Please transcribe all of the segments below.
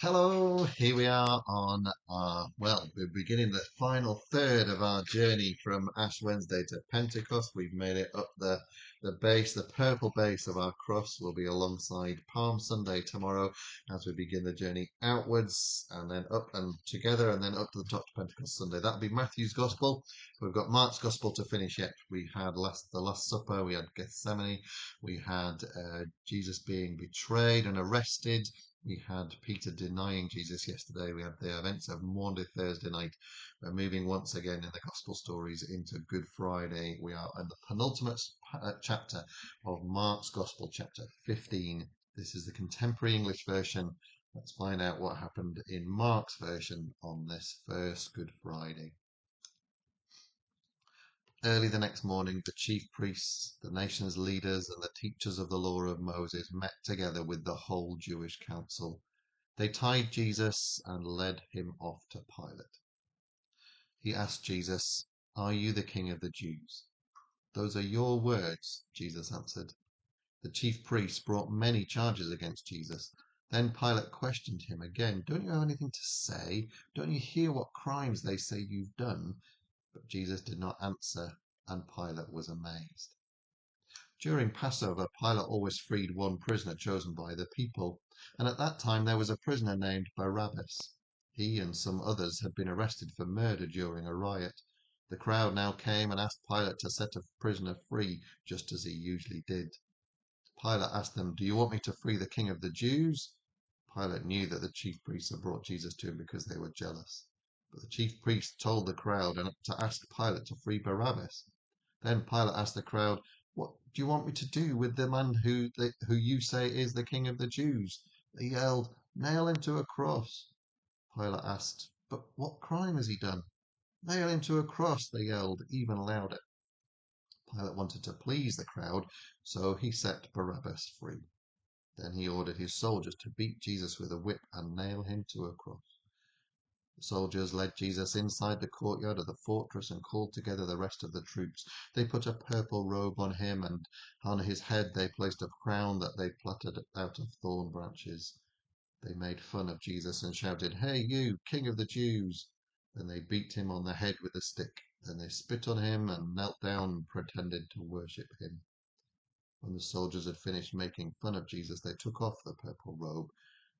Hello, here we are on we're beginning the final third of our journey from Ash Wednesday to Pentecost. We've made it up the base, the purple base of our cross will be alongside Palm Sunday tomorrow as we begin the journey outwards and then up and together and then up to the top to Pentecost Sunday. That'll be Matthew's Gospel. We've got Mark's Gospel to finish yet. We had the Last Supper, we had Gethsemane, we had Jesus being betrayed and arrested. We had Peter denying Jesus yesterday. We had the events of Maundy Thursday night. We're moving once again in the Gospel stories into Good Friday. We are in the penultimate chapter of Mark's Gospel, chapter 15. This is the contemporary English version. Let's find out what happened in Mark's version on this first Good Friday. Early the next morning, the chief priests, the nation's leaders, and the teachers of the law of Moses met together with the whole Jewish council. They tied Jesus and led him off to Pilate. He asked Jesus, "Are you the king of the Jews?" "Those are your words," Jesus answered. The chief priests brought many charges against Jesus. Then Pilate questioned him again. "Don't you have anything to say? Don't you hear what crimes they say you've done?" But Jesus did not answer, and Pilate was amazed. During Passover, Pilate always freed one prisoner chosen by the people, and at that time there was a prisoner named Barabbas. He and some others had been arrested for murder during a riot. The crowd now came and asked Pilate to set a prisoner free, just as he usually did. Pilate asked them, "Do you want me to free the king of the Jews?" Pilate knew that the chief priests had brought Jesus to him because they were jealous. But the chief priests told the crowd to ask Pilate to free Barabbas. Then Pilate asked the crowd, "What do you want me to do with the man who you say is the king of the Jews?" They yelled, "Nail him to a cross." Pilate asked, "But what crime has he done?" "Nail him to a cross," they yelled even louder. Pilate wanted to please the crowd, so he set Barabbas free. Then he ordered his soldiers to beat Jesus with a whip and nail him to a cross. The soldiers led Jesus inside the courtyard of the fortress and called together the rest of the troops. They put a purple robe on him, and on his head they placed a crown that they plaited out of thorn branches. They made fun of Jesus and shouted, "Hey, you, King of the Jews!" Then they beat him on the head with a stick. Then they spit on him and knelt down and pretended to worship him. When the soldiers had finished making fun of Jesus, they took off the purple robe.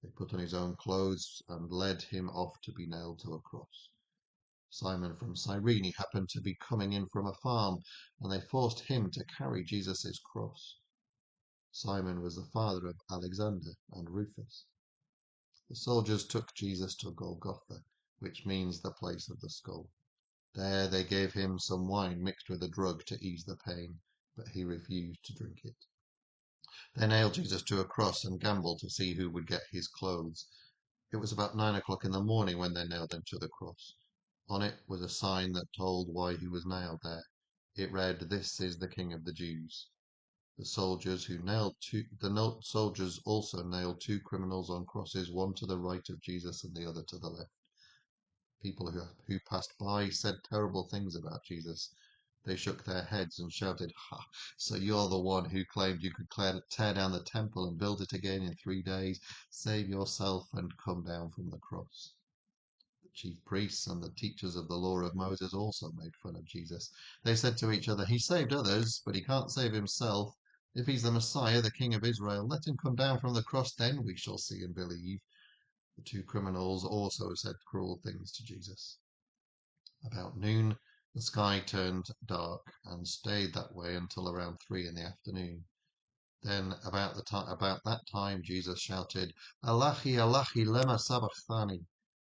They put on his own clothes and led him off to be nailed to a cross. Simon from Cyrene happened to be coming in from a farm, and they forced him to carry Jesus' cross. Simon was the father of Alexander and Rufus. The soldiers took Jesus to Golgotha, which means the place of the skull. There they gave him some wine mixed with a drug to ease the pain, but he refused to drink it. They nailed Jesus to a cross and gambled to see who would get his clothes. It was about 9 o'clock in the morning when they nailed him to the cross. On it was a sign that told why he was nailed there. It read, "This is the King of the Jews." The soldiers also nailed two criminals on crosses, one to the right of Jesus and the other to the left. People who passed by said terrible things about Jesus. They shook their heads and shouted, "Ha! So you're the one who claimed you could tear down the temple and build it again in 3 days? Save yourself and come down from the cross." The chief priests and the teachers of the law of Moses also made fun of Jesus. They said to each other, "He saved others, but he can't save himself. If he's the Messiah, the King of Israel, let him come down from the cross, then we shall see and believe." The two criminals also said cruel things to Jesus. About noon, the sky turned dark and stayed that way until around 3 in the afternoon. Then, about that time, Jesus shouted, "Alachi, Alachi, lema sabachthani,"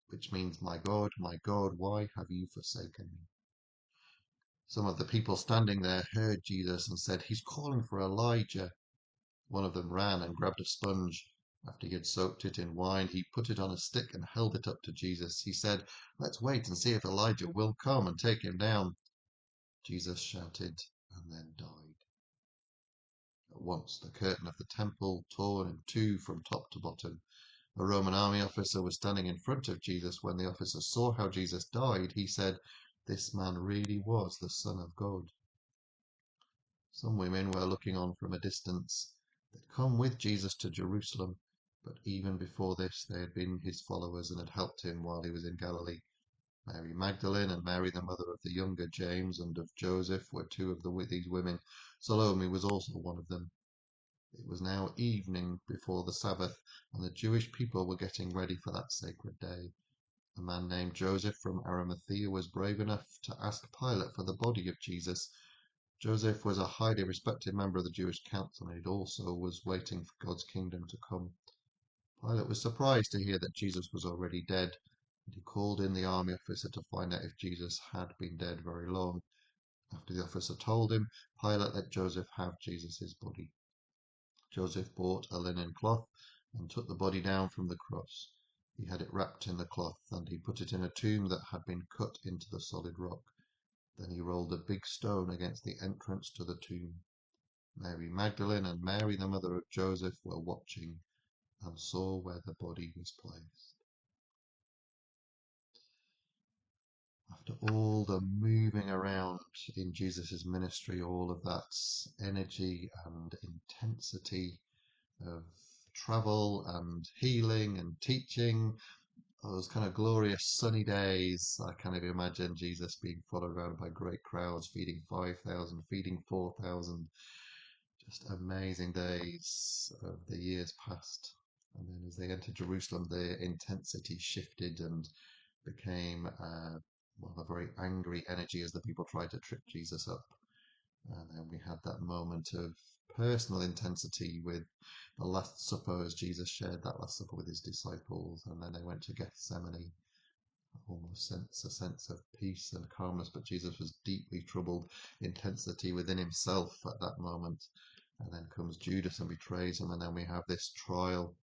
which means, my God, why have you forsaken me?" Some of the people standing there heard Jesus and said, "He's calling for Elijah." One of them ran and grabbed a sponge. After he had soaked it in wine, he put it on a stick and held it up to Jesus. He said, "Let's wait and see if Elijah will come and take him down." Jesus shouted and then died. At once the curtain of the temple tore in two from top to bottom. A Roman army officer was standing in front of Jesus. When the officer saw how Jesus died, he said, "This man really was the Son of God." Some women were looking on from a distance. They'd come with Jesus to Jerusalem. But even before this, they had been his followers and had helped him while he was in Galilee. Mary Magdalene and Mary, the mother of the younger James and of Joseph, were two of these women. Salome was also one of them. It was now evening before the Sabbath, and the Jewish people were getting ready for that sacred day. A man named Joseph from Arimathea was brave enough to ask Pilate for the body of Jesus. Joseph was a highly respected member of the Jewish council, and he also was waiting for God's kingdom to come. Pilate was surprised to hear that Jesus was already dead, and he called in the army officer to find out if Jesus had been dead very long. After the officer told him, Pilate let Joseph have Jesus' body. Joseph bought a linen cloth and took the body down from the cross. He had it wrapped in the cloth, and he put it in a tomb that had been cut into the solid rock. Then he rolled a big stone against the entrance to the tomb. Mary Magdalene and Mary, the mother of Joseph, were watching and saw where the body was placed. After all the moving around in Jesus' ministry, all of that energy and intensity of travel and healing and teaching, those kind of glorious sunny days, I kind of imagine Jesus being followed around by great crowds, feeding 5,000, feeding 4,000. Just amazing days of the years past. And then as they entered Jerusalem, the intensity shifted and became a very angry energy as the people tried to trip Jesus up. And then we had that moment of personal intensity with the Last Supper as Jesus shared that Last Supper with his disciples. And then they went to Gethsemane, almost sense a sense of peace and calmness. But Jesus was deeply troubled, intensity within himself at that moment. And then comes Judas and betrays him. And then we have this trial.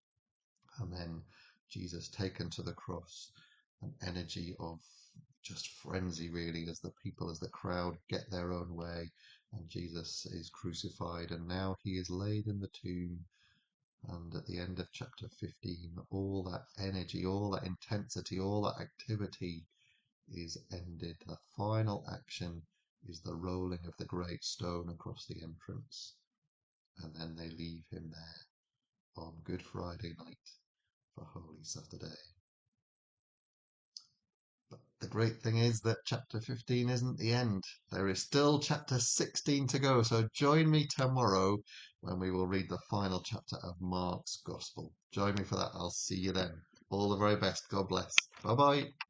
And then Jesus taken to the cross, an energy of just frenzy, really, as the people, as the crowd get their own way, and Jesus is crucified, and now he is laid in the tomb. And at the end of chapter 15, all that energy, all that intensity, all that activity is ended. The final action is the rolling of the great stone across the entrance, and then they leave him there on Good Friday night for Holy Saturday. But the great thing is that chapter 15 isn't the end. There is still chapter 16 to go, so join me tomorrow when we will read the final chapter of Mark's Gospel. Join me for that. I'll see you then. All the very best. God bless. Bye bye.